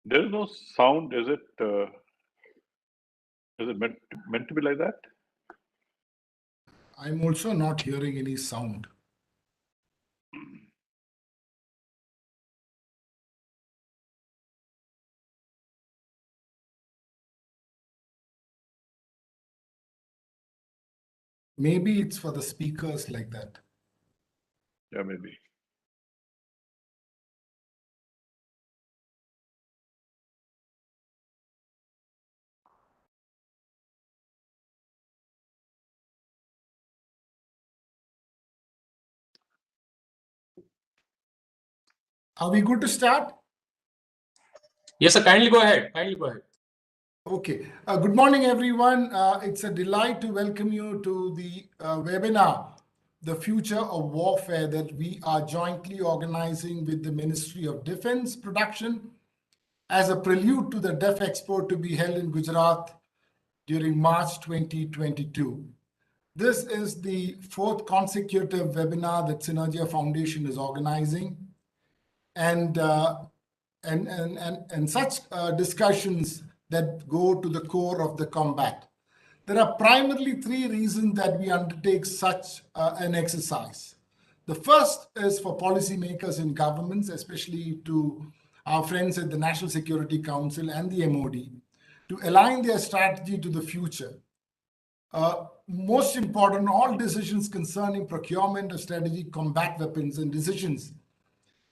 There is no sound. Is it meant to be like that? I'm also not hearing any sound. Maybe it's for the speakers like that. Yeah, maybe. Are we good to start? Yes, sir. Kindly go ahead. Kindly go ahead. Okay. Good morning, everyone. It's a delight to welcome you to the webinar, The Future of Warfare, that we are jointly organizing with the Ministry of Defense Production as a prelude to the DefExpo to be held in Gujarat during March 2022. This is the fourth consecutive webinar that Synergia Foundation is organizing. And such discussions that go to the core of the combat. There are primarily three reasons that we undertake such an exercise. The first is for policymakers in governments, especially to our friends at the National Security Council and the MOD, to align their strategy to the future. Most important, all decisions concerning procurement of strategic combat weapons and decisions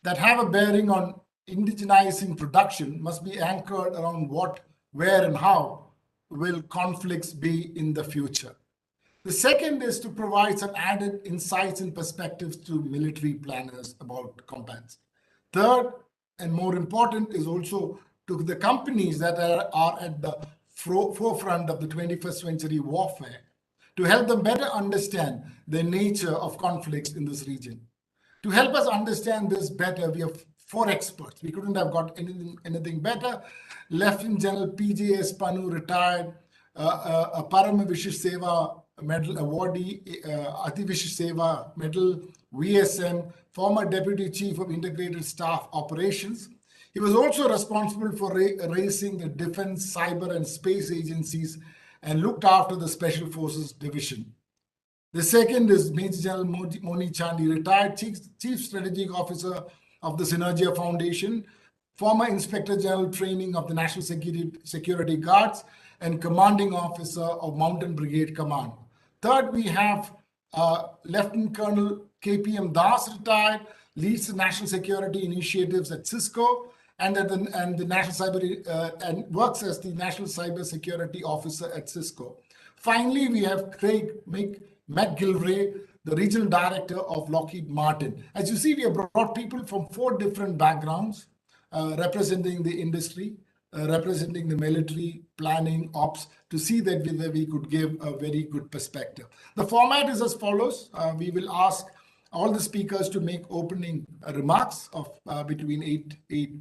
that have a bearing on indigenizing production must be anchored around what, where, and how will conflicts be in the future. The second is to provide some added insights and perspectives to military planners about combats. Third, and more important, is also to the companies that are at the forefront of the 21st century warfare, to help them better understand the nature of conflicts in this region. To help us understand this better, we have four experts. We couldn't have got anything better. Lieutenant General PJS Pannu, retired, a Parama Vishish Seva Medal awardee, Ati Vishish Seva Medal, VSM, former Deputy Chief of Integrated Staff Operations. He was also responsible for raising the defense, cyber, and space agencies and looked after the Special Forces Division. The second is Major General Moni Chandi, retired Chief Strategic Officer of the Synergia Foundation, former Inspector General Training of the National Security Guards, and Commanding Officer of Mountain Brigade Command. Third, we have Lieutenant Colonel KPM Das, retired, leads the national security initiatives at Cisco and the National Cyber and works as the National Cyber Security Officer at Cisco. Finally, we have Craig McGilvray, the Regional Director of Lockheed Martin. As you see, we have brought people from four different backgrounds, representing the industry, representing the military, planning, ops, to see that we could give a very good perspective. The format is as follows. We will ask all the speakers to make opening remarks of between 9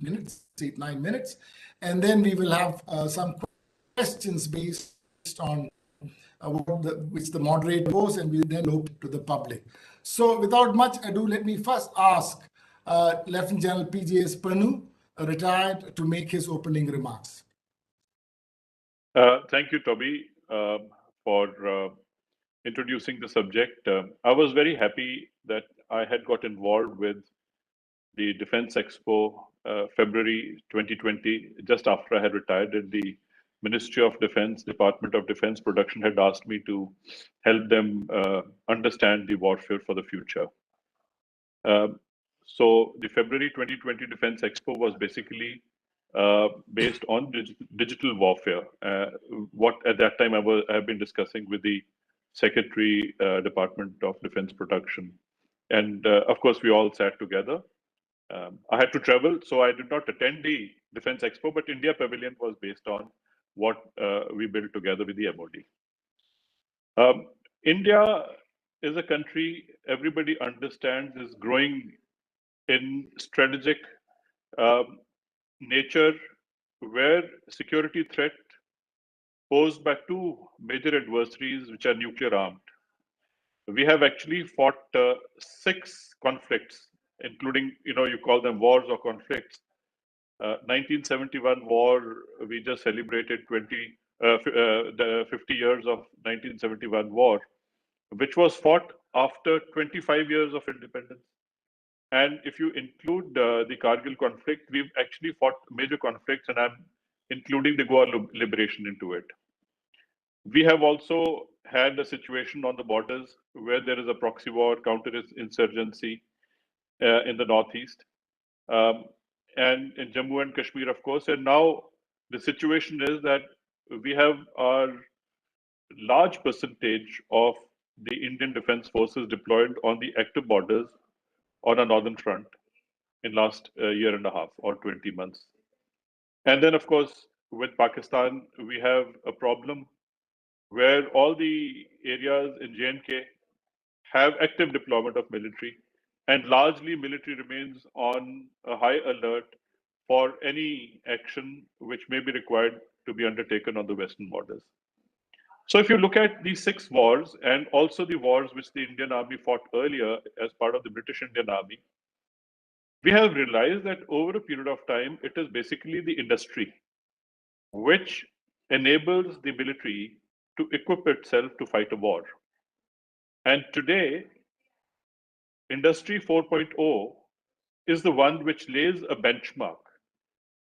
minutes. And then we will have some questions based on which the moderator goes, and we then open to the public. So without much ado, let me first ask Lieutenant General PJS Pannu, retired, to make his opening remarks. Thank you, Toby, for introducing the subject. I was very happy that I had got involved with the Defense Expo February 2020, just after I had retired. And the Ministry of Defense, Department of Defense Production had asked me to help them understand the warfare for the future. So the February 2020 Defense Expo was basically based on digital warfare. What at that time I have been discussing with the Secretary, Department of Defense Production. And of course, we all sat together. I had to travel, so I did not attend the Defense Expo, but India Pavilion was based on what we built together with the MOD. India is a country everybody understands is growing in strategic nature, where security threat posed by two major adversaries, which are nuclear armed. We have actually fought 6 conflicts, including, you call them wars or conflicts, 1971 war, we just celebrated the 50 years of 1971 war, which was fought after 25 years of independence. And if you include the Kargil conflict, we've actually fought major conflicts, and I'm including the Goa liberation into it. We have also had a situation on the borders where there is a proxy war, counter-insurgency in the northeast, and in Jammu and Kashmir, of course. And now the situation is that we have our large percentage of the Indian Defence Forces deployed on the active borders on a northern front in last year and a half or 20 months. And then, of course, with Pakistan, we have a problem where all the areas in J&K have active deployment of military, and largely military remains on a high alert for any action which may be required to be undertaken on the western borders. So if you look at these 6 wars and also the wars which the Indian Army fought earlier as part of the British Indian Army, we have realized that over a period of time, it is basically the industry which enables the military to equip itself to fight a war. And today, Industry 4.0 is the one which lays a benchmark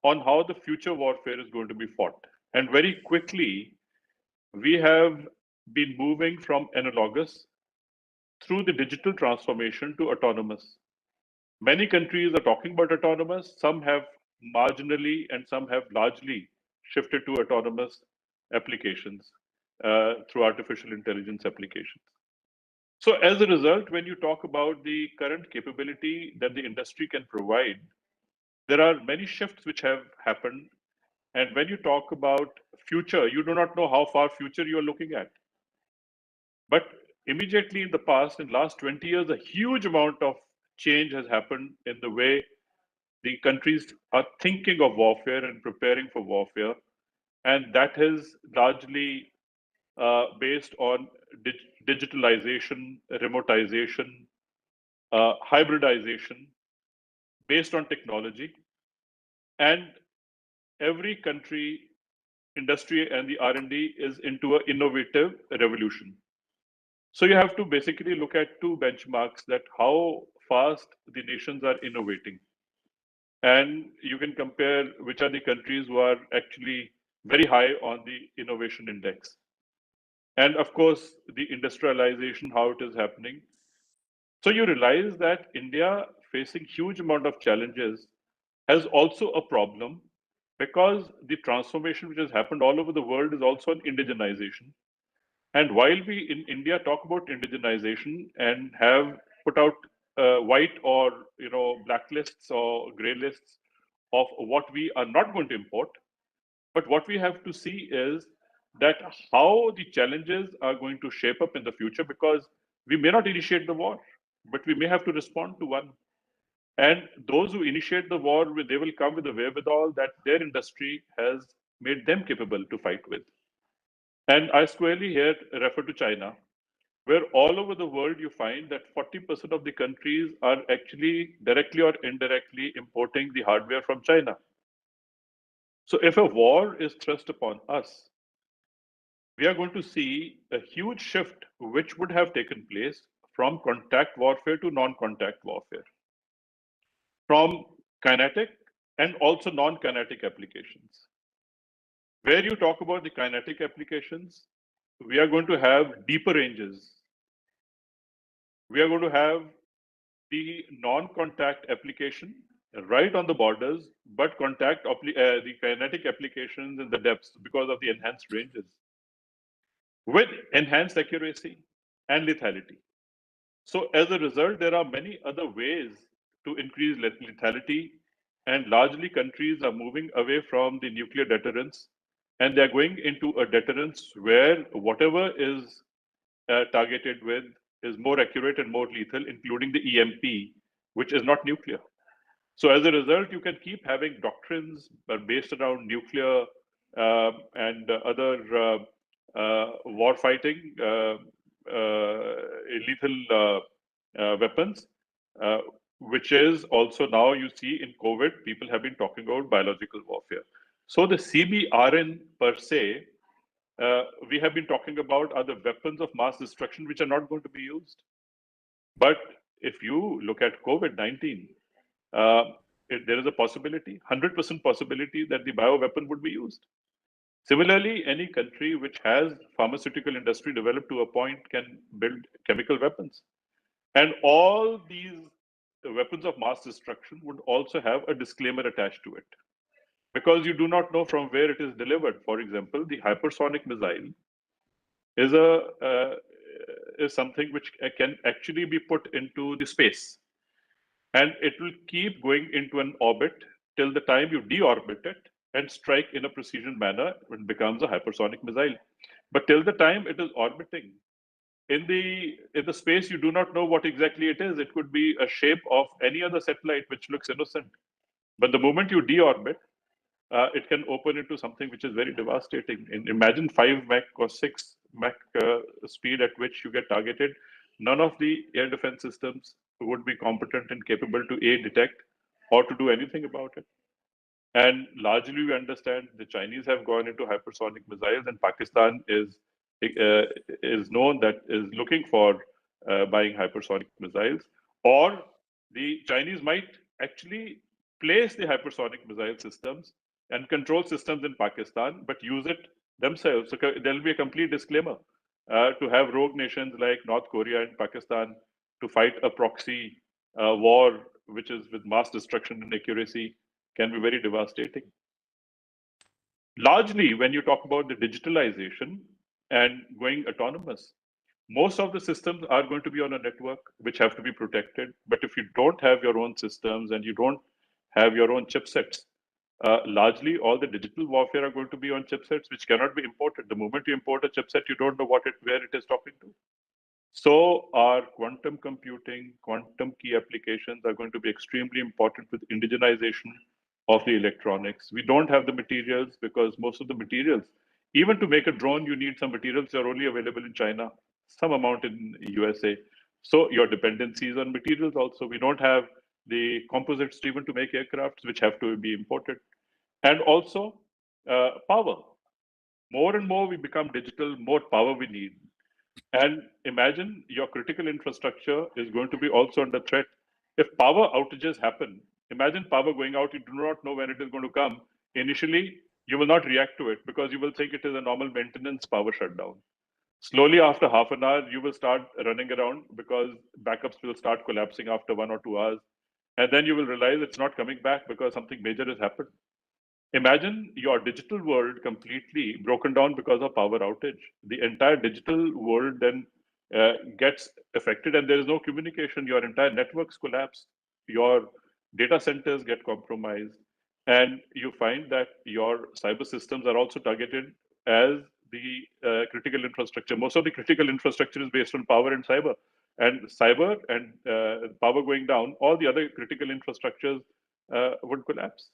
on how the future warfare is going to be fought. And very quickly, we have been moving from analogous through the digital transformation to autonomous. Many countries are talking about autonomous. Some have marginally and some have largely shifted to autonomous applications through artificial intelligence applications. So as a result, when you talk about the current capability that the industry can provide, there are many shifts which have happened. And when you talk about future, you do not know how far future you are looking at. But immediately in the past, in the last 20 years, a huge amount of change has happened in the way the countries are thinking of warfare and preparing for warfare. And that is largely based on digitalization, remotization, hybridization, based on technology. And every country, industry, and the R&D is into an innovative revolution. So you have to basically look at 2 benchmarks, that how fast the nations are innovating. And you can compare which are the countries who are actually very high on the innovation index. And of course, the industrialization, how it is happening. So you realize that India, facing huge amount of challenges, has also a problem, because the transformation which has happened all over the world is also an indigenization. And while we in India talk about indigenization and have put out white or blacklists or grey lists of what we are not going to import, but what we have to see is that how the challenges are going to shape up in the future, because we may not initiate the war, but we may have to respond to one. And those who initiate the war, they will come with the wherewithal that their industry has made them capable to fight with. And I squarely here refer to China, where all over the world you find that 40% of the countries are actually directly or indirectly importing the hardware from China. So if a war is thrust upon us, we are going to see a huge shift which would have taken place from contact warfare to non-contact warfare, from kinetic and also non-kinetic applications. Where you talk about the kinetic applications, we are going to have deeper ranges. We are going to have the non-contact application right on the borders, but the kinetic applications in the depths because of the enhanced ranges, with enhanced accuracy and lethality. So as a result, there are many other ways to increase lethality, and largely countries are moving away from the nuclear deterrence, and they're going into a deterrence where whatever is targeted with is more accurate and more lethal, including the EMP, which is not nuclear. So as a result, you can keep having doctrines based around nuclear and other war fighting, lethal weapons. which is also now you see in COVID, people have been talking about biological warfare. So the CBRN per se, we have been talking about are the weapons of mass destruction which are not going to be used. But if you look at COVID-19, there is a possibility, 100% possibility that the bioweapon would be used. Similarly, any country which has pharmaceutical industry developed to a point can build chemical weapons. And all these weapons of mass destruction would also have a disclaimer attached to it, because you do not know from where it is delivered. For example, the hypersonic missile is is something which can actually be put into the space, and it will keep going into an orbit till the time you deorbit it and strike in a precision manner. It becomes a hypersonic missile. But till the time it is orbiting in the space, you do not know what exactly it is. It could be a shape of any other satellite which looks innocent. But the moment you deorbit, it can open into something which is very devastating. And imagine 5 Mach or 6 Mach speed at which you get targeted. None of the air defense systems would be competent and capable to detect or to do anything about it. And largely, we understand the Chinese have gone into hypersonic missiles, and Pakistan is known that is looking for buying hypersonic missiles. Or the Chinese might actually place the hypersonic missile systems and control systems in Pakistan, but use it themselves. So there will be a complete disclaimer to have rogue nations like North Korea and Pakistan to fight a proxy war, which is with mass destruction and accuracy, can be very devastating. Largely, when you talk about the digitalization and going autonomous, most of the systems are going to be on a network which have to be protected. But if you don't have your own systems and you don't have your own chipsets, largely all the digital warfare are going to be on chipsets which cannot be imported. The moment you import a chipset, you don't know where it is talking to. So our quantum computing, quantum key applications are going to be extremely important with indigenization of the electronics. We don't have the materials because most of the materials, even to make a drone, you need some materials that are only available in China, some amount in USA. So your dependencies on materials also. We don't have the composites even to make aircrafts, which have to be imported. And also power. More and more we become digital, more power we need. And imagine your critical infrastructure is going to be also under threat. If power outages happen, imagine power going out, you do not know when it is going to come. Initially, you will not react to it because you will think it is a normal maintenance power shutdown. Slowly, after half an hour, you will start running around because backups will start collapsing after 1 or 2 hours. And then you will realize it's not coming back because something major has happened. Imagine your digital world completely broken down because of power outage. The entire digital world then gets affected and there is no communication. Your entire networks collapse. Your data centers get compromised. And you find that your cyber systems are also targeted as the critical infrastructure. Most of the critical infrastructure is based on power and cyber. And cyber and power going down, all the other critical infrastructures would collapse.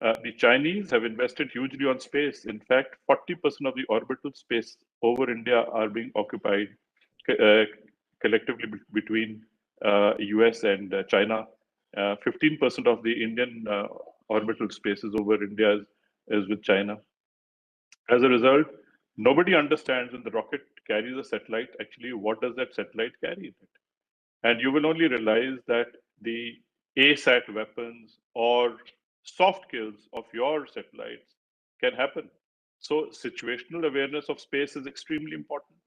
The Chinese have invested hugely on space. In fact, 40% of the orbital space over India are being occupied collectively between US and China. 15% of the Indian orbital spaces over India is with China. As a result, nobody understands when the rocket carries a satellite, actually, what does that satellite carry in it? And you will only realize that the ASAT weapons or soft kills of your satellites can happen. So situational awareness of space is extremely important.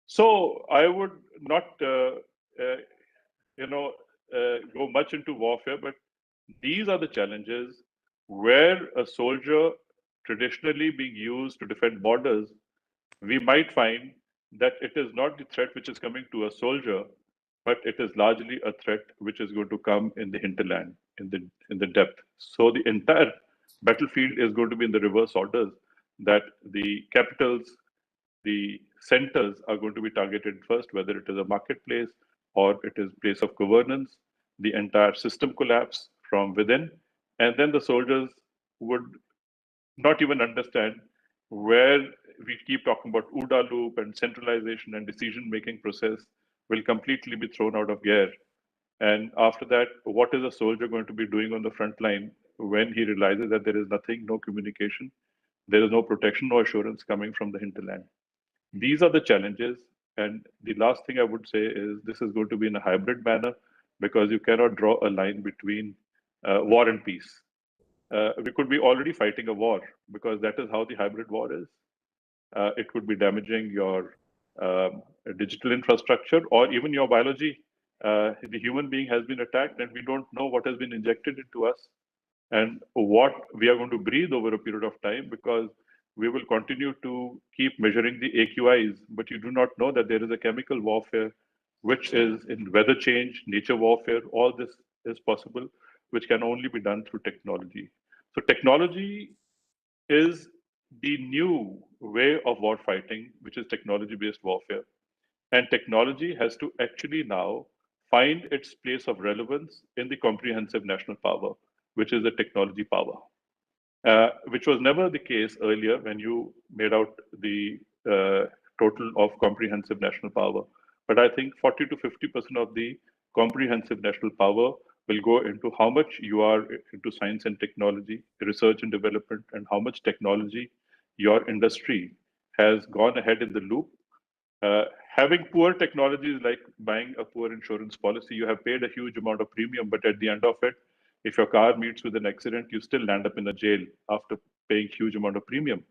So I would not, go much into warfare, but these are the challenges where a soldier traditionally being used to defend borders, we might find that it is not the threat which is coming to a soldier, but it is largely a threat which is going to come in the hinterland, in the depth. So the entire battlefield is going to be in the reverse orders, that the capitals, the centers are going to be targeted first, whether it is a marketplace or it is place of governance. The entire system collapse from within, and then the soldiers would not even understand where we keep talking about OODA loop and centralization and decision-making process will completely be thrown out of gear. And after that, what is a soldier going to be doing on the front line when he realizes that there is nothing, no communication, there is no protection, no assurance coming from the hinterland? These are the challenges. And the last thing I would say is this is going to be in a hybrid manner because you cannot draw a line between war and peace. We could be already fighting a war because that is how the hybrid war is. It could be damaging your digital infrastructure or even your biology. The human being has been attacked and we don't know what has been injected into us and what we are going to breathe over a period of time because we will continue to keep measuring the AQIs, but you do not know that there is a chemical warfare, which is in weather change, nature warfare, all this is possible, which can only be done through technology. So technology is the new way of war fighting, which is technology-based warfare. And technology has to actually now find its place of relevance in the comprehensive national power, which is the technology power, which was never the case earlier when you made out the total of comprehensive national power. But I think 40 to 50% of the comprehensive national power will go into how much you are into science and technology, research and development, and how much technology your industry has gone ahead in the loop. Having poor technology is like buying a poor insurance policy. You have paid a huge amount of premium, but at the end of it, if your car meets with an accident, you still land up in a jail after paying huge amount of premium.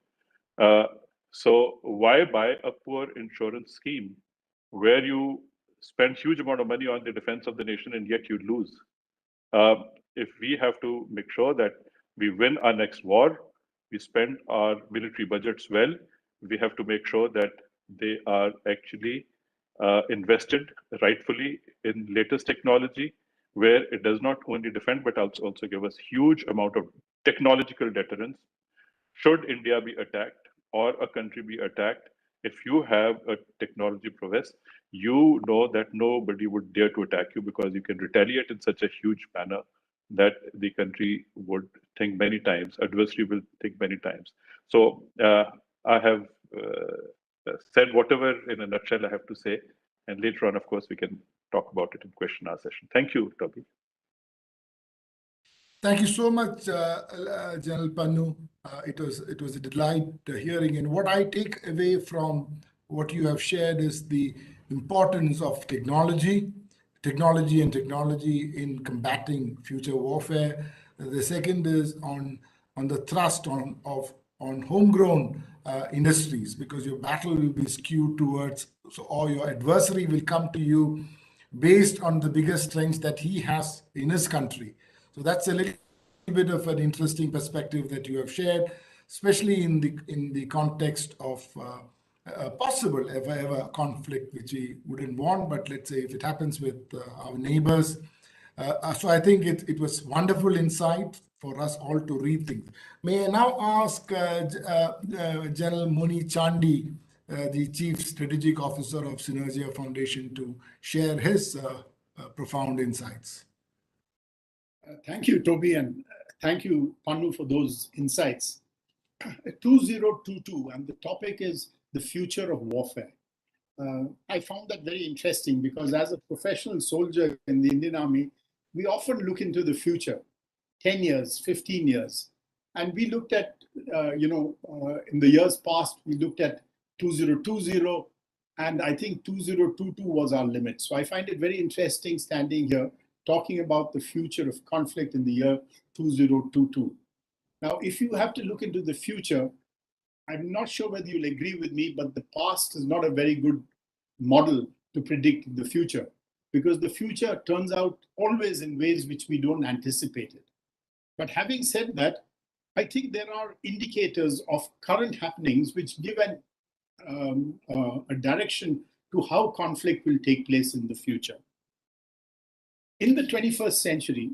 Uh, so why buy a poor insurance scheme where you spend huge amount of money on the defense of the nation and yet you lose? If we have to make sure that we win our next war, we spend our military budgets well, we have to make sure that they are actually invested rightfully in latest technology, where it does not only defend but also give us huge amount of technological deterrence. Should India be attacked or a country be attacked, if you have a technology prowess, you know that nobody would dare to attack you because you can retaliate in such a huge manner that the country would think many times, adversary will think many times. So I have said whatever in a nutshell I have to say, and later on, of course, we can talk about it in question and answer session. Thank you, Toby. Thank you so much, General Pannu. It was a delight hearing. And what I take away from what you have shared is the importance of technology in combating future warfare. The second is on the thrust on homegrown industries, because your battle will be skewed towards, or your adversary will come to you based on the biggest strengths that he has in his country. So that's a little bit of an interesting perspective that you have shared, especially in the context of a possible ever conflict, which we wouldn't want, but let's say if it happens with our neighbors. So I think it was wonderful insight for us all to rethink. May I now ask General Muni Chandi, the Chief Strategic Officer of Synergia Foundation, to share his profound insights. Thank you, Toby, and thank you, Pannu, for those insights. 2022, and the topic is the future of warfare. I found that very interesting because as a professional soldier in the Indian Army, we often look into the future, 10 years, 15 years. And we looked at, in the years past, we looked at 2020, and I think 2022 was our limit. So I find it very interesting standing here talking about the future of conflict in the year 2022. Now, if you have to look into the future, I'm not sure whether you'll agree with me, but the past is not a very good model to predict the future, because the future turns out always in ways which we don't anticipate it. But having said that, I think there are indicators of current happenings which give a direction to how conflict will take place in the future. In the 21st century,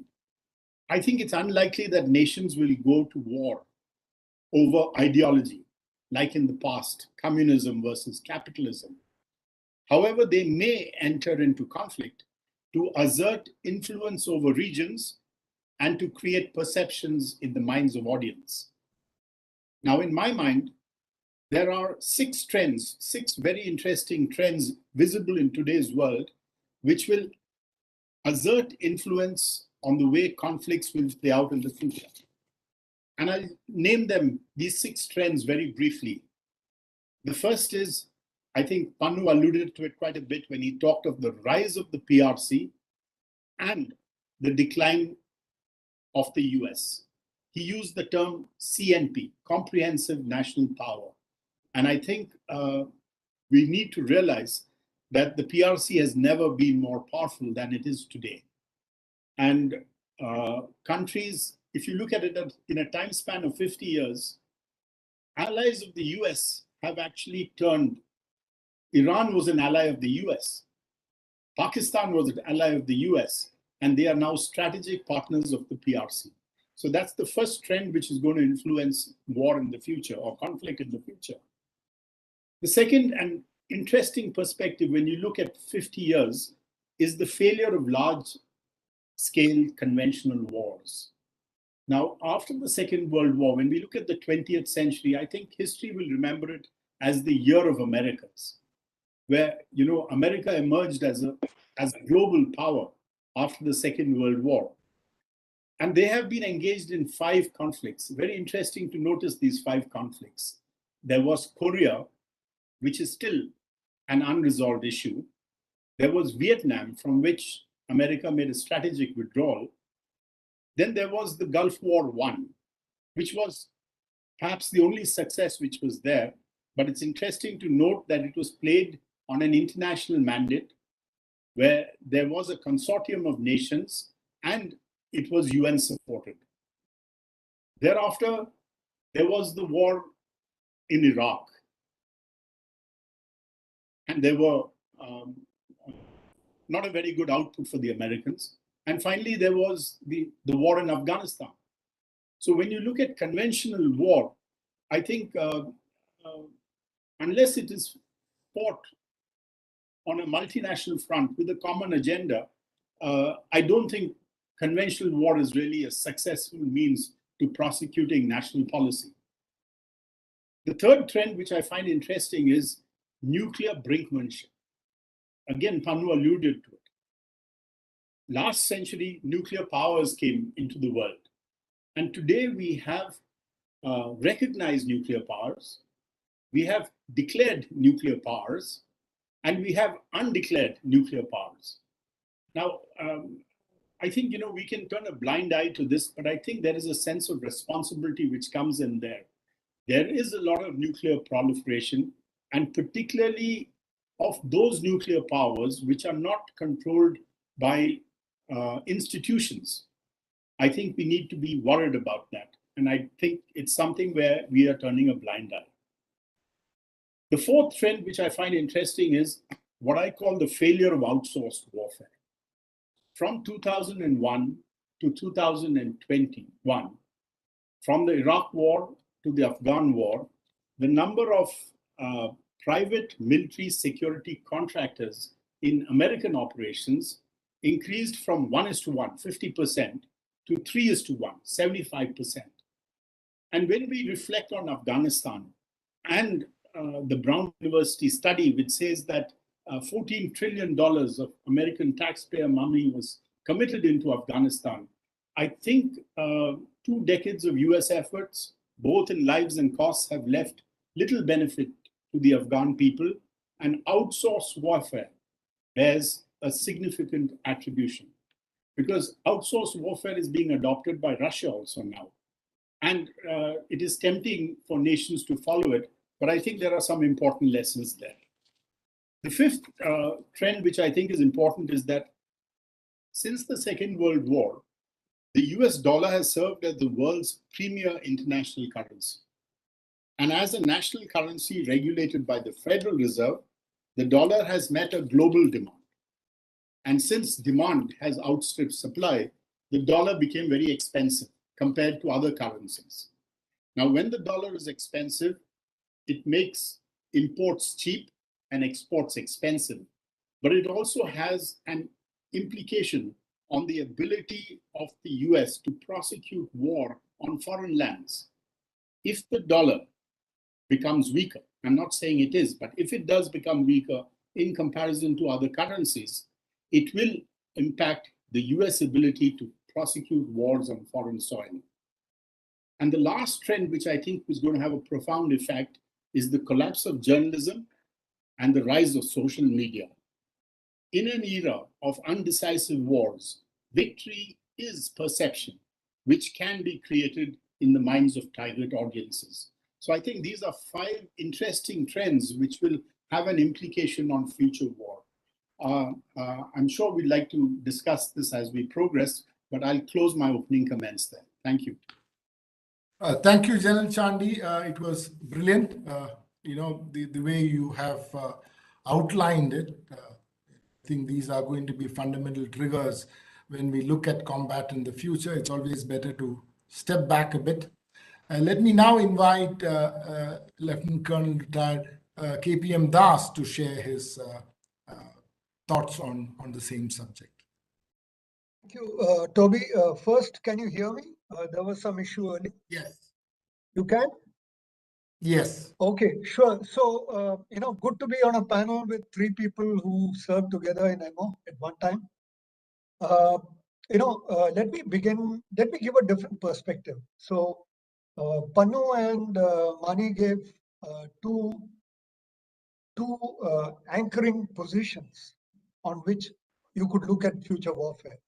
I think it's unlikely that nations will go to war over ideology, like in the past, communism versus capitalism. However, they may enter into conflict to assert influence over regions and to create perceptions in the minds of audience. Now, in my mind, there are six very interesting trends visible in today's world, which will assert influence on the way conflicts will play out in the future. And I'll name them, these 6 trends, very briefly. The first is, I think Pannu alluded to it quite a bit when he talked of the rise of the PRC and the decline of the US. He used the term CNP, Comprehensive National Power. And I think we need to realize that the PRC has never been more powerful than it is today. And countries, if you look at it in a time span of 50 years, allies of the US have actually turned. Iran was an ally of the US. Pakistan was an ally of the US, and they are now strategic partners of the PRC. So that's the first trend which is going to influence war in the future or conflict in the future. The second and interesting perspective when you look at 50 years is the failure of large-scale conventional wars. Now, after the Second World War, when we look at the 20th century, I think history will remember it as the year of Americas, where, you know, America emerged as a global power after the Second World War. And they have been engaged in 5 conflicts. Very interesting to notice these 5 conflicts. There was Korea, which is still an unresolved issue. There was Vietnam, from which America made a strategic withdrawal. Then there was the Gulf War I, which was perhaps the only success which was there. But it's interesting to note that it was played on an international mandate where there was a consortium of nations and it was UN supported. Thereafter, there was the war in Iraq. And there were not a very good output for the Americans. And finally, there was the war in Afghanistan. So when you look at conventional war, I think unless it is fought on a multinational front with a common agenda, I don't think conventional war is really a successful means to prosecuting national policy. The third trend, which I find interesting, is nuclear brinkmanship. Again, Pannu alluded to it. Last century, nuclear powers came into the world. And today we have recognized nuclear powers, we have declared nuclear powers, and we have undeclared nuclear powers. Now, I think, you know, we can turn a blind eye to this, but I think there is a sense of responsibility which comes in there. There is a lot of nuclear proliferation, and particularly of those nuclear powers which are not controlled by institutions. I think we need to be worried about that. And I think it's something where we are turning a blind eye. The fourth trend, which I find interesting, is what I call the failure of outsourced warfare. From 2001 to 2021, from the Iraq war to the Afghan war, the number of private military security contractors in American operations increased from 1:1, 50%, to 3:1, 75%. And when we reflect on Afghanistan and the Brown University study, which says that $14 trillion of American taxpayer money was committed into Afghanistan, I think 2 decades of US efforts, both in lives and costs, have left little benefit to the Afghan people, and outsourced warfare bears a significant attribution, because outsourced warfare is being adopted by Russia also now. And it is tempting for nations to follow it, but I think there are some important lessons there. The fifth trend, which I think is important, is that since the Second World War, the US dollar has served as the world's premier international currency. And as a national currency regulated by the Federal Reserve, the dollar has met a global demand. And since demand has outstripped supply, the dollar became very expensive compared to other currencies. Now, when the dollar is expensive, it makes imports cheap and exports expensive. But it also has an implication on the ability of the US to prosecute war on foreign lands. If the dollar becomes weaker, I'm not saying it is, but if it does become weaker in comparison to other currencies, it will impact the US ability to prosecute wars on foreign soil. And the last trend, which I think is going to have a profound effect, is the collapse of journalism and the rise of social media. In an era of undecisive wars, victory is perception, which can be created in the minds of target audiences. So I think these are 5 interesting trends which will have an implication on future war. I'm sure we'd like to discuss this as we progress, but I'll close my opening comments there. Thank you. Thank you, General Chandi. It was brilliant. The way you have outlined it. I think these are going to be fundamental triggers when we look at combat in the future. It's always better to step back a bit. Let me now invite Lieutenant Colonel retired KPM Das to share his thoughts on the same subject. Thank you, Toby. First, can you hear me? There was some issue earlier. Yes. You can? Yes. Okay, sure. So, good to be on a panel with 3 people who served together in MO at one time. Let me give a different perspective. So, Pannu and Mani gave two anchoring positions on which you could look at future warfare.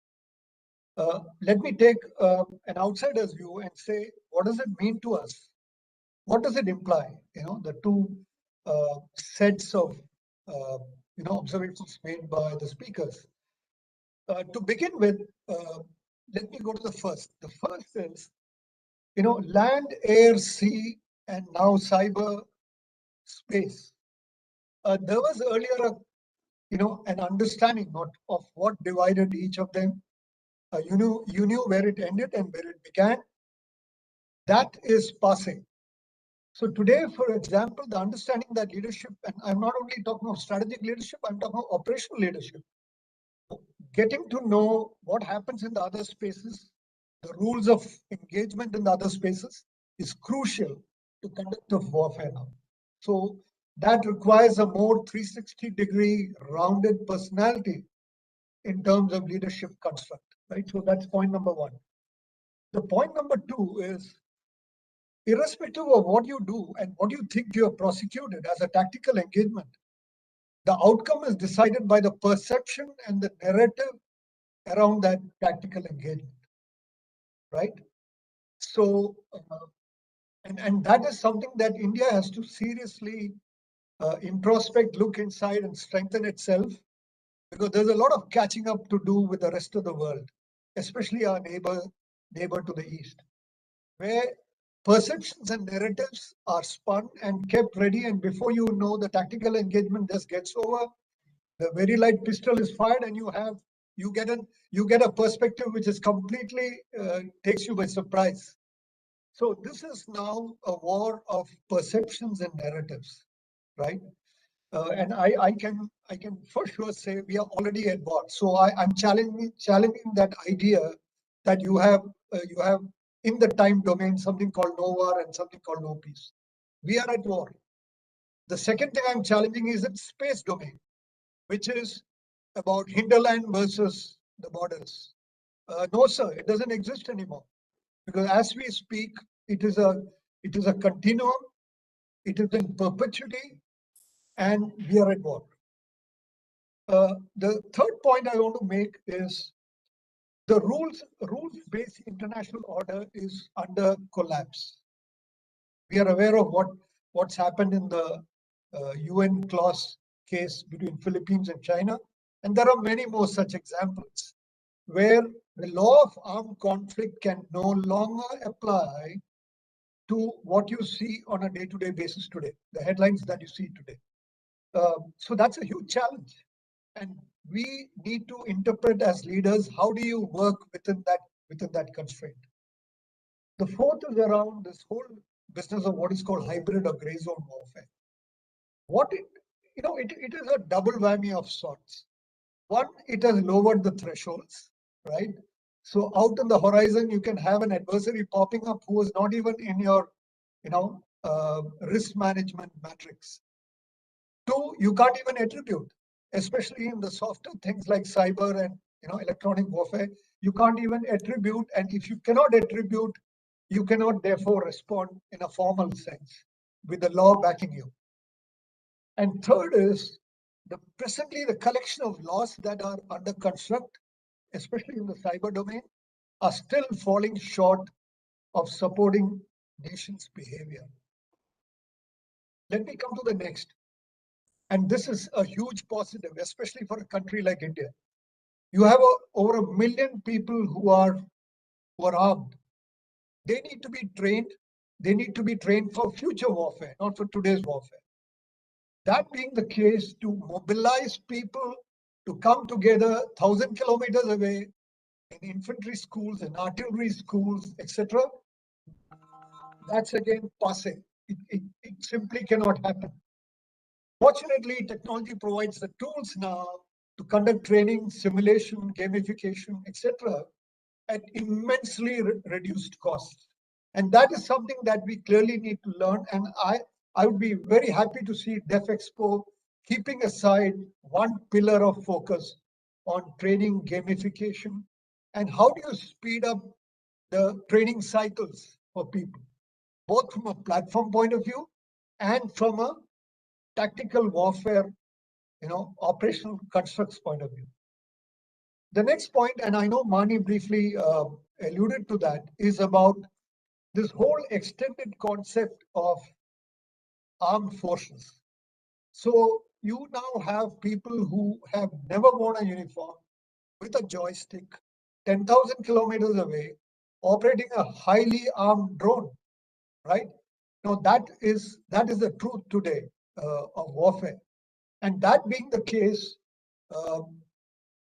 Let me take an outsider's view and say, what does it mean to us? What does it imply? The 2 sets of observations made by the speakers. To begin with, let me go to the first. The first is, land, air, sea, and now cyber space. There was earlier an understanding of what divided each of them. You knew where it ended and where it began. That is passing. So today, for example, the understanding that leadership, and I'm not only talking of strategic leadership, I'm talking of operational leadership. Getting to know what happens in the other spaces, the rules of engagement in the other spaces is crucial to conduct of warfare now. So that requires a more 360-degree rounded personality in terms of leadership construct, right? So that's point number 1. The point number 2 is, irrespective of what you do and what you think you have prosecuted as a tactical engagement, the outcome is decided by the perception and the narrative around that tactical engagement, right? So, and that is something that India has to seriously introspect, look inside and strengthen itself, because there's a lot of catching up to do with the rest of the world, especially our neighbor to the east, where perceptions and narratives are spun and kept ready, and before you know, the tactical engagement just gets over. The very light pistol is fired, and you get a perspective which is completely takes you by surprise. So this is now a war of perceptions and narratives, right? And I can for sure say we are already at war. So I'm challenging that idea that you have in the time domain something called no war and something called no peace. We are at war. The second thing I'm challenging is its space domain, which is about hinterland versus the borders. No, sir, it doesn't exist anymore, because as we speak, it is a continuum. It is in perpetuity, and we are at war. The third point I want to make is the rules-based international order is under collapse. We are aware of what's happened in the UN clause case between Philippines and China, and there are many more such examples where the law of armed conflict can no longer apply to what you see on a day-to-day basis today, the headlines that you see today. So that's a huge challenge. And we need to interpret as leaders, how do you work within that constraint? The fourth is around this whole business of what is called hybrid or gray zone warfare. It is a double whammy of sorts. One, it has lowered the thresholds, right? So out on the horizon, you can have an adversary popping up who is not even in your, risk management matrix. 2, you can't even attribute, especially in the softer things like cyber electronic warfare, you can't even attribute, and if you cannot attribute, you cannot therefore respond in a formal sense with the law backing you. And third is presently the collection of laws that are under construct, especially in the cyber domain, are still falling short of supporting nations' behavior. Let me come to the next. And this is a huge positive, especially for a country like India. You have over 1 million people who are armed. They need to be trained. They need to be trained for future warfare, not for today's warfare. That being the case, to mobilize people to come together 1,000 kilometers away in infantry schools and artillery schools, etc., that's again passing. It simply cannot happen. Fortunately, technology provides the tools now to conduct training, simulation, gamification, etc., at immensely reduced costs. And that is something that we clearly need to learn. And I would be very happy to see DefExpo keeping aside one pillar of focus on training, gamification, and how do you speed up the training cycles for people, both from a platform point of view and from a tactical warfare, operational constructs point of view. The next point, and I know Mani briefly alluded to that, is about this whole extended concept of armed forces. So you now have people who have never worn a uniform with a joystick 10,000 kilometers away, operating a highly armed drone, right? Now that is the truth today of warfare. And that being the case,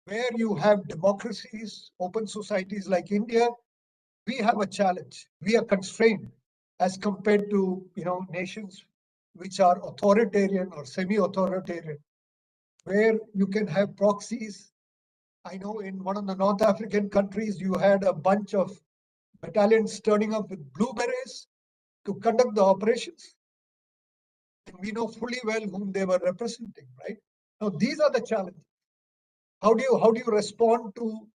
where you have democracies, open societies like India, we have a challenge. We are constrained as compared to nations which are authoritarian or semi-authoritarian, where you can have proxies. I know in one of the North African countries, you had a bunch of battalions turning up with blue berets to conduct the operations. And we know fully well whom they were representing, right? Now, these are the challenges. How do you respond to,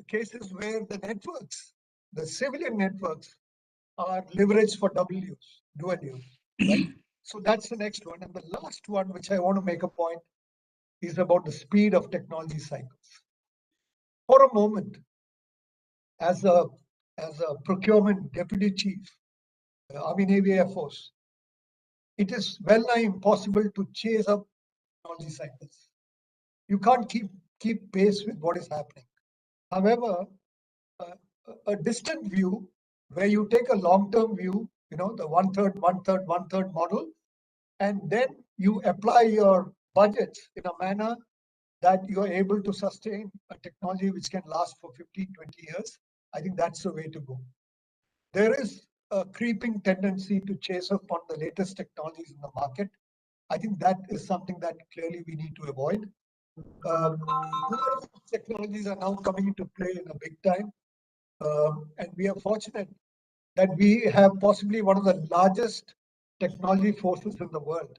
cases where the networks, the civilian networks, are leveraged for dual use, right? So that's the next one. And the last one, which I want to make a point, is about the speed of technology cycles. For a moment, as a procurement deputy chief, Army Navy Air Force, it is well nigh impossible to chase up technology cycles. You can't keep pace with what is happening. However, a distant view where you take a long-term view, the one-third model, and then you apply your budgets in a manner that you are able to sustain a technology which can last for 15, 20 years. I think that's the way to go. There is a creeping tendency to chase up on the latest technologies in the market. I think that is something that clearly we need to avoid. Technologies are now coming into play in a big time. And we are fortunate that we have possibly one of the largest technology forces in the world.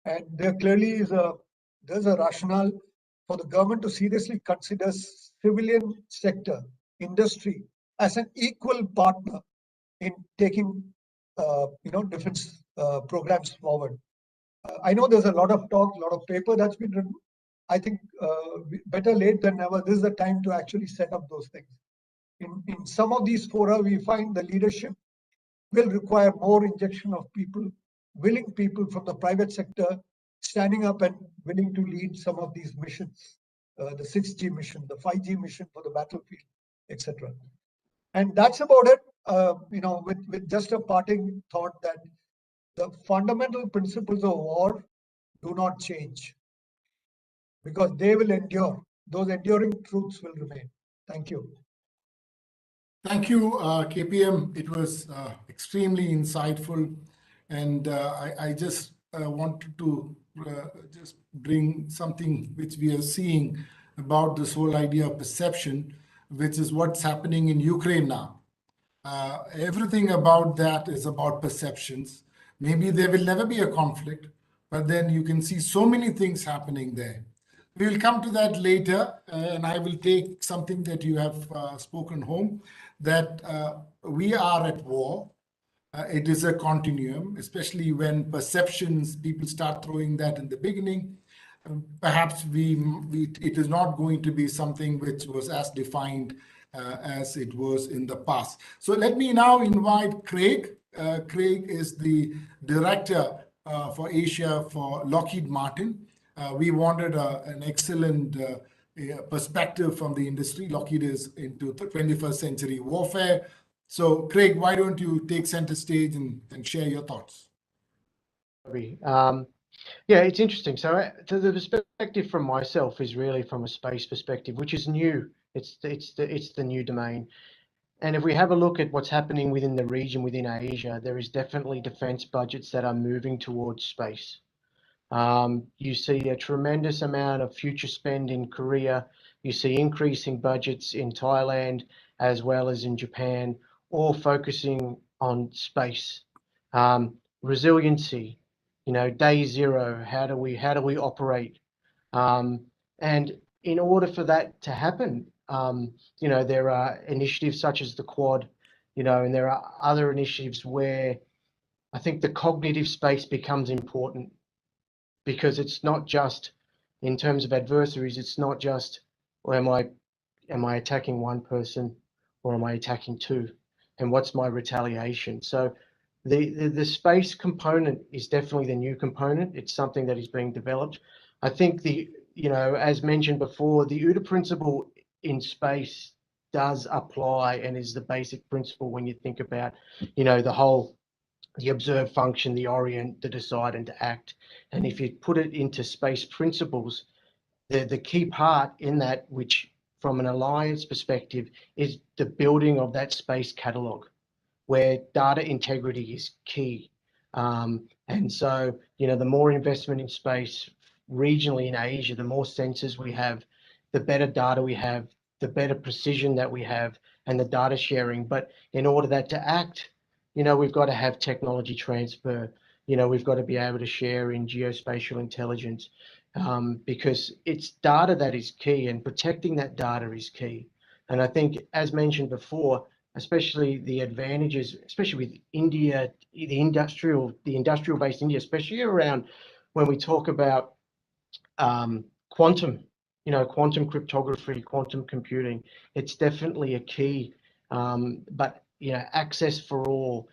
And there clearly there's a rationale for the government to seriously consider civilian sector, industry, as an equal partner in taking defense programs forward. I know there's a lot of talk, a lot of paper that's been written. I think better late than never. This is the time to actually set up those things. In some of these fora, we find the leadership will require more injection of people, willing people from the private sector, standing up and willing to lead some of these missions, the 6G mission, the 5G mission for the battlefield, etc. And that's about it. With just a parting thought that the fundamental principles of war do not change, because they will endure. Those enduring truths will remain. Thank you. Thank you, KPM. It was extremely insightful. And I just wanted to just bring something which we are seeing about this whole idea of perception, which is what's happening in Ukraine now. Everything about that is about perceptions. Maybe there will never be a conflict, but then you can see so many things happening there. We will come to that later, and I will take something that you have spoken home, that we are at war. It is a continuum, especially when perceptions, people start throwing that in the beginning. Perhaps it is not going to be something which was as defined as it was in the past. So let me now invite Craig. Craig is the director for Asia for Lockheed Martin. We wanted an excellent perspective from the industry. Lockheed is into the 21st century warfare. So, Craig, why don't you take center stage and share your thoughts? Yeah, it's interesting. So, the perspective from myself is really from a space perspective, which is new. It's the new domain. And if we have a look at what's happening within the region, within Asia, there is definitely defense budgets that are moving towards space. You see a tremendous amount of future spend in Korea. You see increasing budgets in Thailand as well as in Japan, all focusing on space. Resiliency, day zero, how do we operate? And in order for that to happen, there are initiatives such as the Quad, and there are other initiatives where I think the cognitive space becomes important, because it's not just in terms of adversaries. It's not just, well, am I attacking one person or am I attacking two, and what's my retaliation? So the space component is definitely the new component. It's something that is being developed. I think as mentioned before, the OODA principle in space does apply and is the basic principle when you think about, the observe function, the orient, the decide, and to act. And if you put it into space principles, the key part in that, which from an alliance perspective, is the building of that space catalog, where data integrity is key. And so, the more investment in space regionally in Asia, the more sensors we have, the better data we have, the better precision that we have, and the data sharing. But in order that to act, we've got to have technology transfer. We've got to be able to share in geospatial intelligence, because it's data that is key, and protecting that data is key. And I think, as mentioned before, especially the advantages, especially with India, the industrial-based India, especially around when we talk about quantum, quantum cryptography, quantum computing, it's definitely a key. But access for all,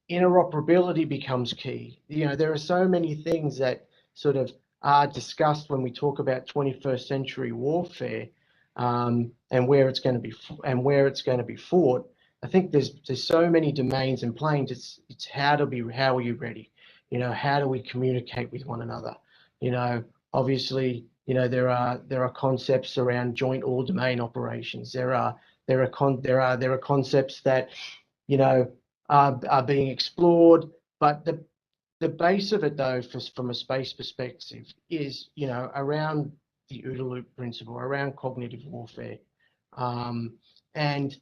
interoperability becomes key. There are so many things that sort of are discussed when we talk about 21st century warfare, and where it's going to be fought. I think there's so many domains and planes. It's how are you ready? How do we communicate with one another? Obviously, there are concepts around joint all domain operations. There are concepts that are being explored, but the base of it, though, from a space perspective, is around the OODA loop principle, around cognitive warfare, and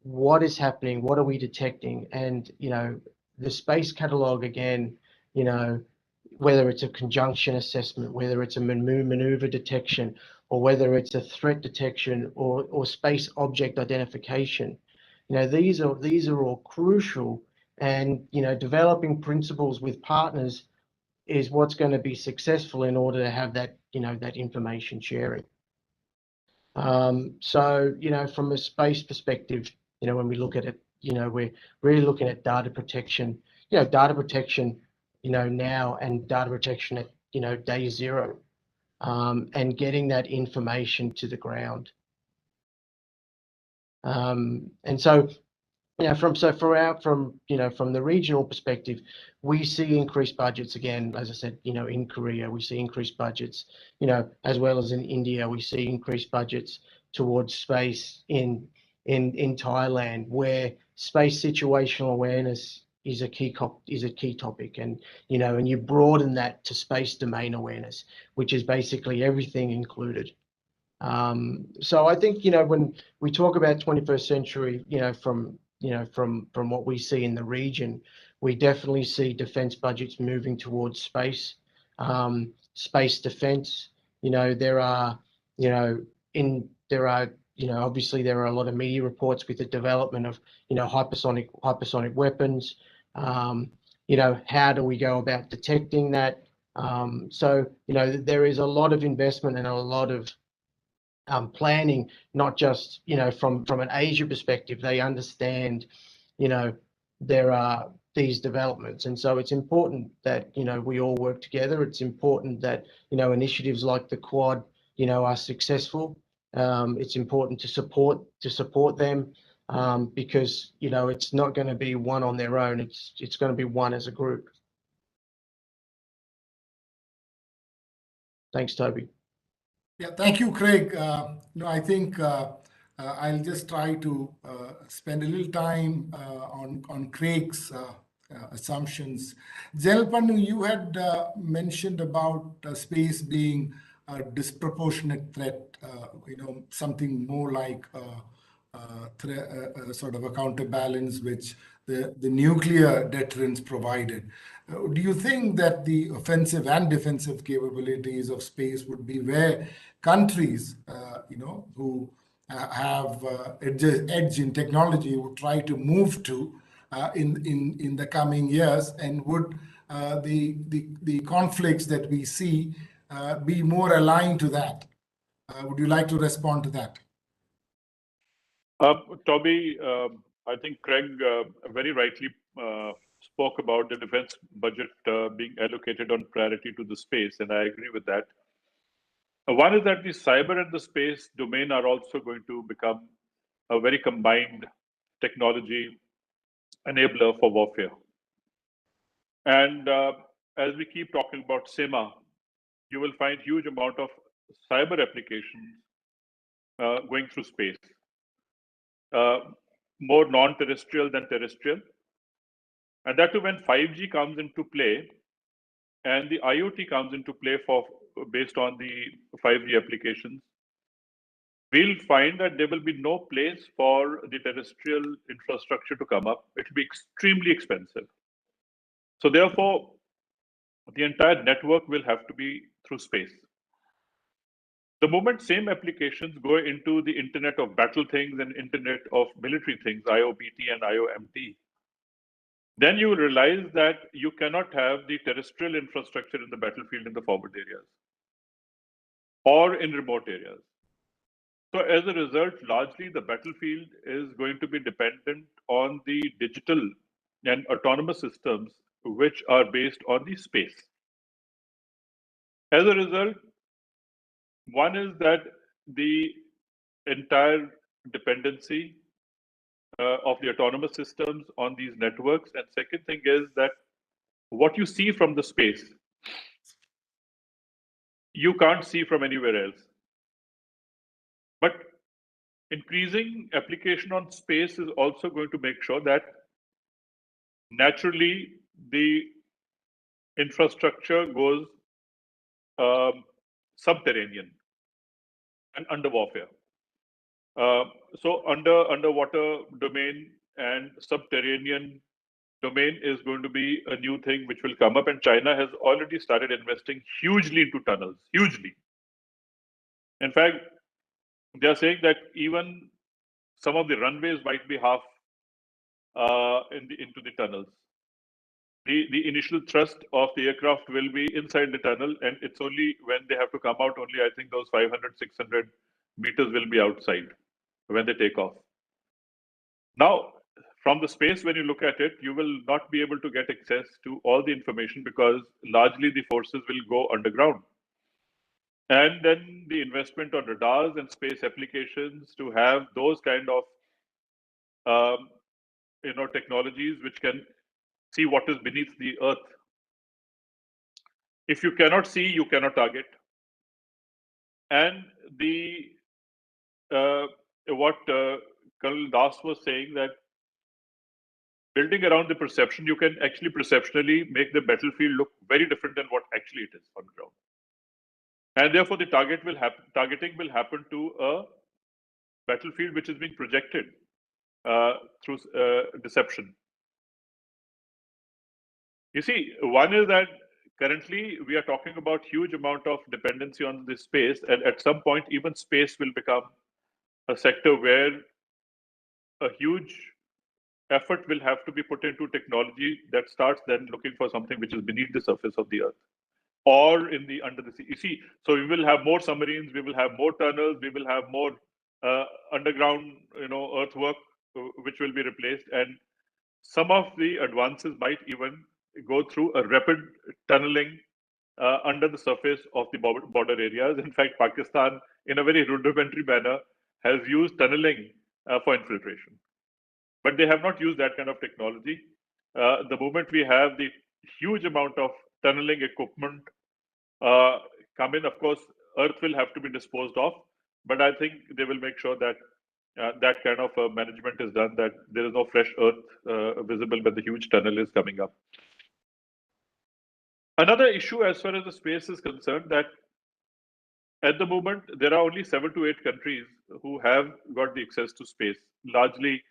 what is happening, what are we detecting, and the space catalog again, whether it's a conjunction assessment, whether it's a maneuver detection, or whether it's a threat detection or space object identification. These are all crucial, and developing principles with partners is what's going to be successful in order to have that that information sharing. So from a space perspective, when we look at it, we're really looking at data protection. Data protection, now, and data protection at day zero, and getting that information to the ground. And so, from the regional perspective, we see increased budgets again. As I said, in Korea, we see increased budgets. As well as in India, we see increased budgets towards space in Thailand, where space situational awareness is a key topic, and and you broaden that to space domain awareness, which is basically everything included. So I think when we talk about 21st century, from what we see in the region, we definitely see defense budgets moving towards space. space defense. There are, obviously there are a lot of media reports with the development of, hypersonic weapons. How do we go about detecting that? So, there is a lot of investment and a lot of planning, not just, from an Asia perspective. They understand, there are these developments. And so it's important that, we all work together. It's important that, initiatives like the Quad, are successful. It's important to support them because, it's not going to be one on their own. It's going to be one as a group. Thanks, Toby. Yeah, thank you, Craig. I think I'll just try to spend a little time on Craig's assumptions. Pannu, you had mentioned about space being a disproportionate threat, something more like sort of a counterbalance which the nuclear deterrence provided. Do you think that the offensive and defensive capabilities of space would be where countries, who have edge in technology would try to move to in the coming years, and would the conflicts that we see be more aligned to that? Would you like to respond to that? Toby, I think Craig very rightly spoke about the defense budget being allocated on priority to the space, and I agree with that. One is that the cyber and the space domain are also going to become a very combined technology enabler for warfare. And as we keep talking about SEMA, you will find huge amount of cyber applications going through space. More non-terrestrial than terrestrial. And that too, when 5G comes into play and the IoT comes into play based on the 5G applications, we'll find that there will be no place for the terrestrial infrastructure to come up. It will be extremely expensive. So therefore, the entire network will have to be through space. The moment same applications go into the Internet of Battle Things and Internet of Military Things, IOBT and IOMT, then you will realize that you cannot have the terrestrial infrastructure in the battlefield in the forward areas or in remote areas. So as a result, largely the battlefield is going to be dependent on the digital and autonomous systems which are based on the space. As a result, one is that the entire dependency of the autonomous systems on these networks. And second thing is that what you see from the space, you can't see from anywhere else. But increasing application on space is also going to make sure that naturally the infrastructure goes subterranean and under warfare. So underwater domain and subterranean domain is going to be a new thing which will come up, and China has already started investing hugely into tunnels, hugely. In fact, they are saying that even some of the runways might be half into the tunnels. The initial thrust of the aircraft will be inside the tunnel, and it's only when they have to come out, only I think those 500, 600 meters will be outside when they take off. Now, from the space, when you look at it, you will not be able to get access to all the information because largely the forces will go underground. And then the investment on radars and space applications to have those kind of technologies which can see what is beneath the earth. If you cannot see, you cannot target. And what Colonel Das was saying, that building around the perception, you can actually perceptually make the battlefield look very different than what actually it is on the ground. And therefore, the targeting will happen to a battlefield which is being projected through deception. You see, one is that currently we are talking about huge amount of dependency on this space, and at some point even space will become a sector where a huge effort will have to be put into technology that starts then looking for something which is beneath the surface of the earth or in the under the sea. You see, so we will have more submarines, we will have more tunnels, we will have more underground, earthwork, which will be replaced, and some of the advances might even go through a rapid tunneling under the surface of the border areas. In fact, Pakistan, in a very rudimentary manner, has used tunneling for infiltration. But they have not used that kind of technology. The moment we have the huge amount of tunneling equipment come in, of course, Earth will have to be disposed of. But I think they will make sure that that kind of management is done, that there is no fresh Earth visible when the huge tunnel is coming up. Another issue as far as the space is concerned, that at the moment, there are only 7 to 8 countries who have got the access to space. Largely,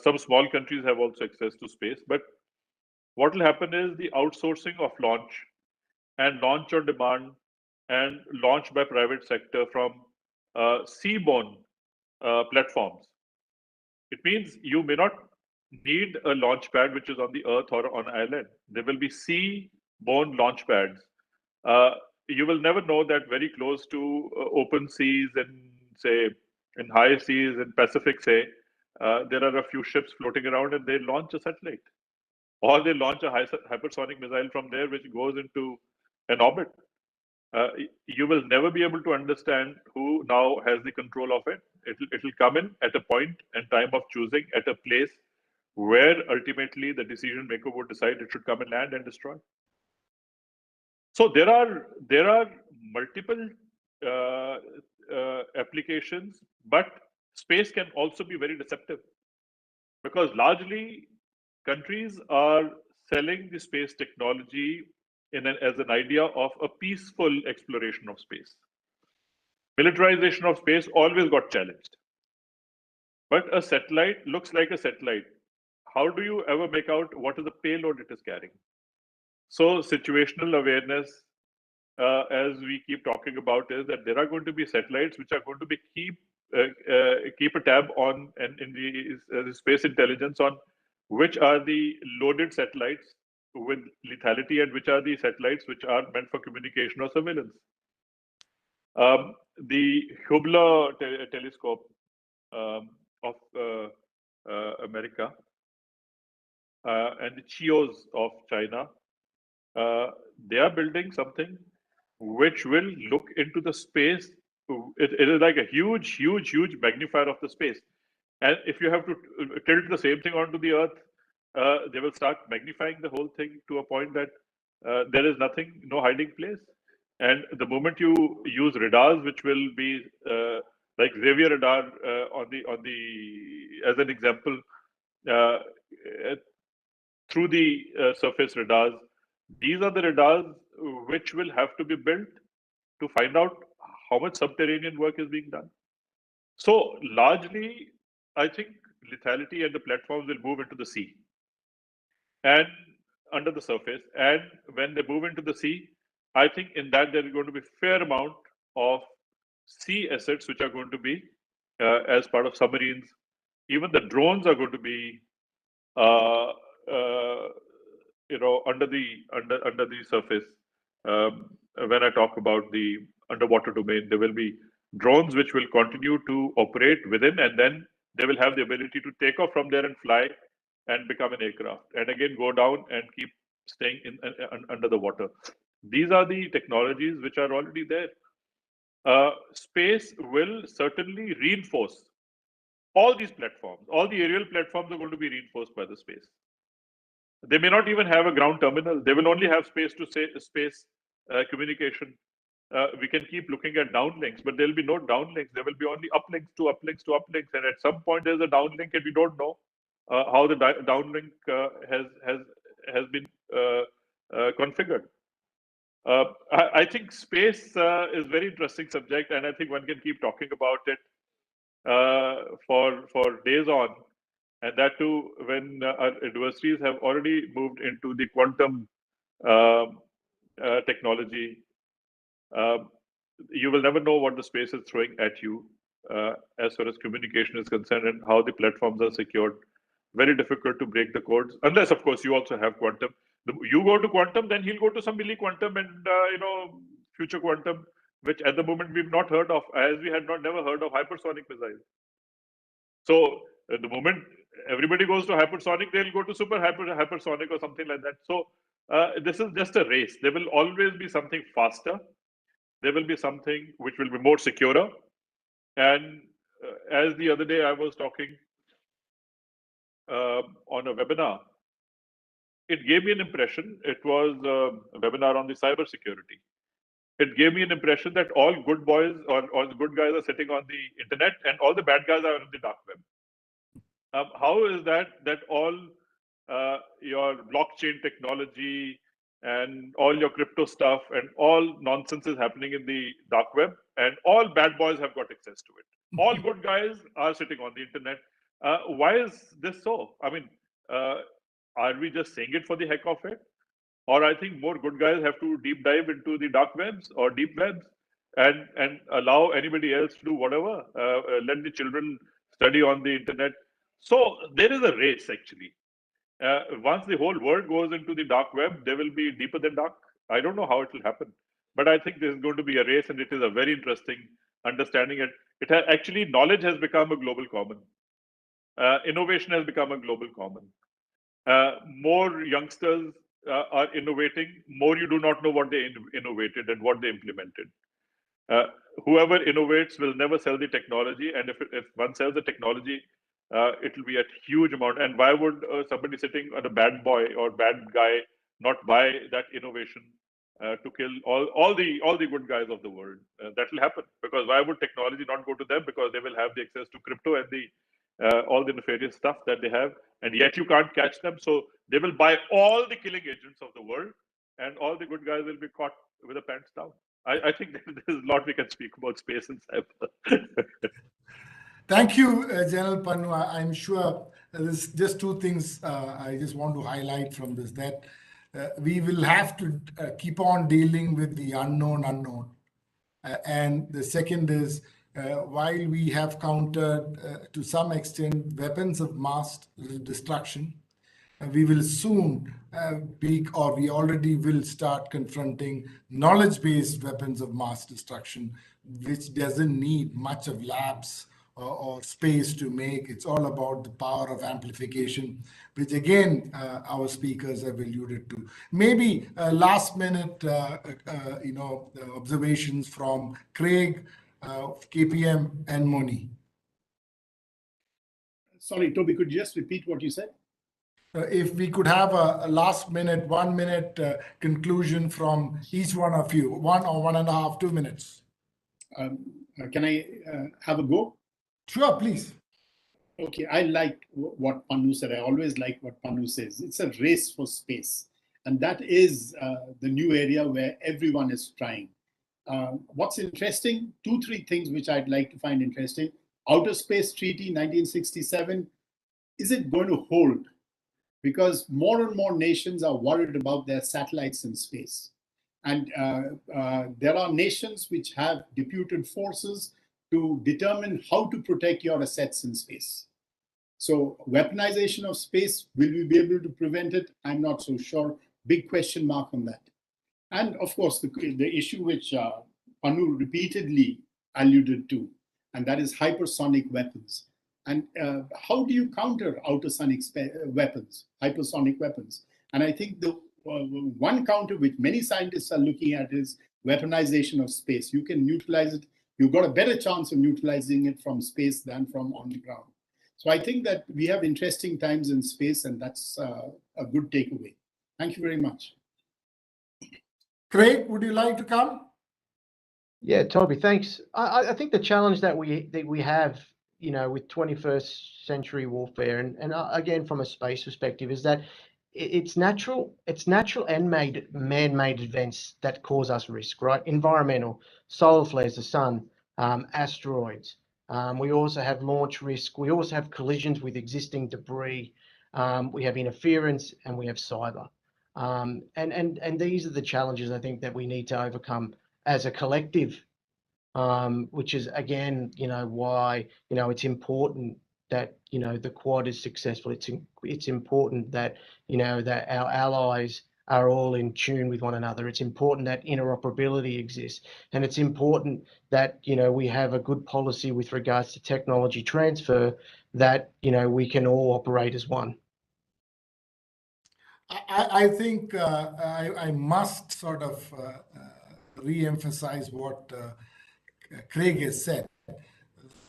some small countries have also access to space. But what will happen is the outsourcing of launch and launch on demand and launch by private sector from seaborne platforms. It means you may not need a launch pad which is on the earth or on island. There will be sea-borne launch pads. You will never know that very close to open seas and say in high seas in Pacific, say, there are a few ships floating around and they launch a satellite, or they launch a hypersonic missile from there which goes into an orbit. You will never be able to understand who now has the control of it. It'll come in at a point and time of choosing at a place where ultimately the decision maker would decide it should come and land and destroy. So there are multiple applications, but space can also be very deceptive, because largely countries are selling the space technology as an idea of a peaceful exploration of space. Militarization of space always got challenged. But a satellite looks like a satellite. How do you ever make out what is the payload it is carrying? So situational awareness, as we keep talking about, is that there are going to be satellites which are going to be keep a tab on, and in the space intelligence on which are the loaded satellites with lethality and which are the satellites which are meant for communication or surveillance. The Hubble telescope of America and the CHIOs of China, they are building something which will look into the space. It is like a huge magnifier of the space. And if you have to tilt the same thing onto the Earth, they will start magnifying the whole thing to a point that there is nothing, no hiding place. And the moment you use radars, which will be like Xavier radar as an example, through the surface radars, these are the radars which will have to be built to find out how much subterranean work is being done. So largely, I think lethality and the platforms will move into the sea and under the surface. And when they move into the sea, I think in that there is going to be a fair amount of sea assets which are going to be as part of submarines. Even the drones are going to be under the surface. When I talk about the underwater domain, there will be drones which will continue to operate within, and then they will have the ability to take off from there and fly and become an aircraft, and again go down and keep staying under the water. These are the technologies which are already there. Space will certainly reinforce all these platforms. All the aerial platforms are going to be reinforced by the space. They may not even have a ground terminal. They will only have space to say space communication. We can keep looking at downlinks, but there will be no downlinks. There will be only uplinks to uplinks to uplinks. And at some point, there's a downlink, and we don't know how the downlink has been configured. I think space is a very interesting subject, and I think one can keep talking about it for days on. And that too, when our adversaries have already moved into the quantum technology. You will never know what the space is throwing at you as far as communication is concerned and how the platforms are secured. Very difficult to break the codes, unless, of course, you also have quantum. You go to quantum, then he'll go to some milli-quantum and future quantum, which at the moment we've not heard of, as we had never heard of hypersonic missiles. So at the moment everybody goes to hypersonic, they'll go to hypersonic or something like that. So this is just a race. There will always be something faster. There will be something which will be more secure. And as the other day I was talking on a webinar, it gave me an impression. It was a webinar on the cyber security. It gave me an impression that all good boys or all the good guys are sitting on the internet and all the bad guys are on the dark web. How is that all your blockchain technology and all your crypto stuff and all nonsense is happening in the dark web, and all bad boys have got access to it? All good guys are sitting on the internet. Why is this so? I mean, are we just saying it for the heck of it? Or I think more good guys have to deep dive into the dark webs or deep webs and allow anybody else to do whatever. Let the children study on the internet. So there is a race, actually. Once the whole world goes into the dark web, they will be deeper than dark. I don't know how it will happen, but I think this is going to be a race, and it is a very interesting understanding. It has actually, knowledge has become a global common. Innovation has become a global common. More youngsters are innovating. More you do not know what they innovated and what they implemented. Whoever innovates will never sell the technology, and if one sells the technology, it will be a huge amount. And why would somebody sitting on a bad boy or bad guy not buy that innovation to kill all the good guys of the world? That will happen, because why would technology not go to them? Because they will have the access to crypto and the all the nefarious stuff that they have, and yet you can't catch them. So they will buy all the killing agents of the world, and all the good guys will be caught with the pants down. I think there's a lot we can speak about space and cyber. Thank you, General Pannu. I'm sure there's just two things I just want to highlight from this, that we will have to keep on dealing with the unknown. And the second is, while we have countered to some extent weapons of mass destruction, we will soon we already will start confronting knowledge-based weapons of mass destruction, which doesn't need much of labs or space to make. It's all about the power of amplification, which again, our speakers have alluded to. Maybe last minute, observations from Craig, KPM, and Moni. Sorry, Toby, could you just repeat what you said? If we could have a last minute, 1 minute conclusion from each one of you, 1 or 1.5, 2 minutes. Can I have a go? Sure, please. Okay, I like what Pannu said. I always like what Pannu says. It's a race for space. And that is the new area where everyone is trying. What's interesting, 2-3 things which I'd like to find interesting. Outer Space Treaty 1967, is it going to hold? Because more and more nations are worried about their satellites in space. And there are nations which have deputed forces to determine how to protect your assets in space. So weaponization of space, will we be able to prevent it? I'm not so sure. Big question mark on that. And of course, the issue which Pannu repeatedly alluded to, and that is hypersonic weapons. And how do you counter outersonic weapons, hypersonic weapons? And I think the one counter which many scientists are looking at is weaponization of space. You can neutralize it. You've got a better chance of neutralizing it from space than from on the ground. So I think that we have interesting times in space, and that's a good takeaway. Thank you very much. Craig, would you like to come? Yeah, Toby, thanks. I think the challenge that we have, with 21st century warfare, and again from a space perspective, is that it's natural and man-made events that cause us risk, right? Environmental, solar flares, the sun, asteroids. We also have launch risk. We also have collisions with existing debris. We have interference, and we have cyber. And these are the challenges I think that we need to overcome as a collective, which is again, why, it's important that, the Quad is successful. It's important that, that our allies are all in tune with one another. It's important that interoperability exists. And it's important that, we have a good policy with regards to technology transfer that, we can all operate as one. I think I must sort of re-emphasize what Craig has said,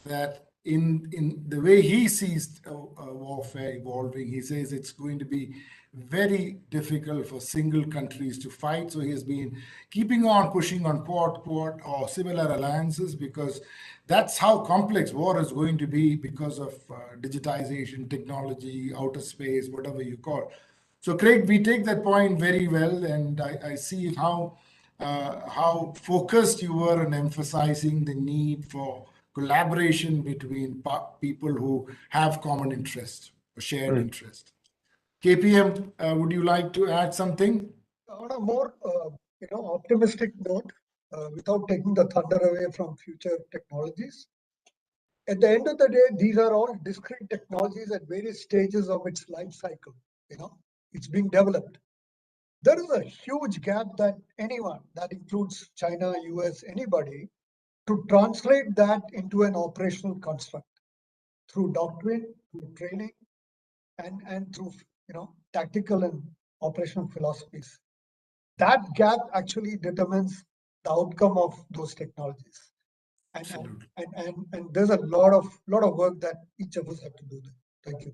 that in the way he sees warfare evolving, he says it's going to be very difficult for single countries to fight. So he has been keeping on pushing on Quad or similar alliances, because that's how complex war is going to be because of digitization, technology, outer space, whatever you call. So Craig, we take that point very well, and I see how focused you were on emphasizing the need for collaboration between people who have common interest or shared interest. KPM, would you like to add something? On a more optimistic note, without taking the thunder away from future technologies, at the end of the day, these are all discrete technologies at various stages of its life cycle. It's being developed. There is a huge gap that anyone, that includes China, US, anybody, to translate that into an operational construct through doctrine, through training, and through tactical and operational philosophies. That gap actually determines the outcome of those technologies. And there's a lot of work that each of us have to do there. Thank you.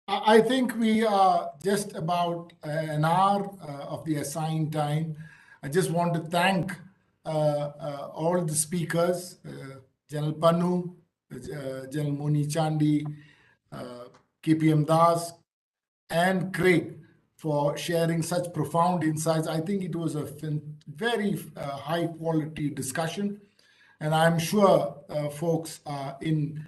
I think we are just about an hour of the assigned time. I just want to thank all the speakers, General Pannu, General Moni Chandi, KPM Das, and Craig for sharing such profound insights. I think it was a very high quality discussion, and I'm sure folks in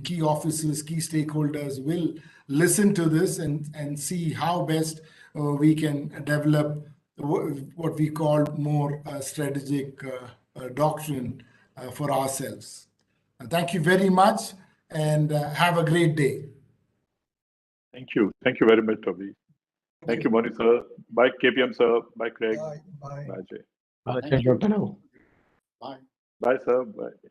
key offices, key stakeholders will listen to this and see how best we can develop what we call more strategic doctrine for ourselves. Thank you very much, and have a great day. Thank you. Thank you very much, Toby. Thank you, Moni sir. Bye, KPM sir. Bye, Craig. Bye. Bye, Jay. Bye, Bye. Bye, sir. Bye.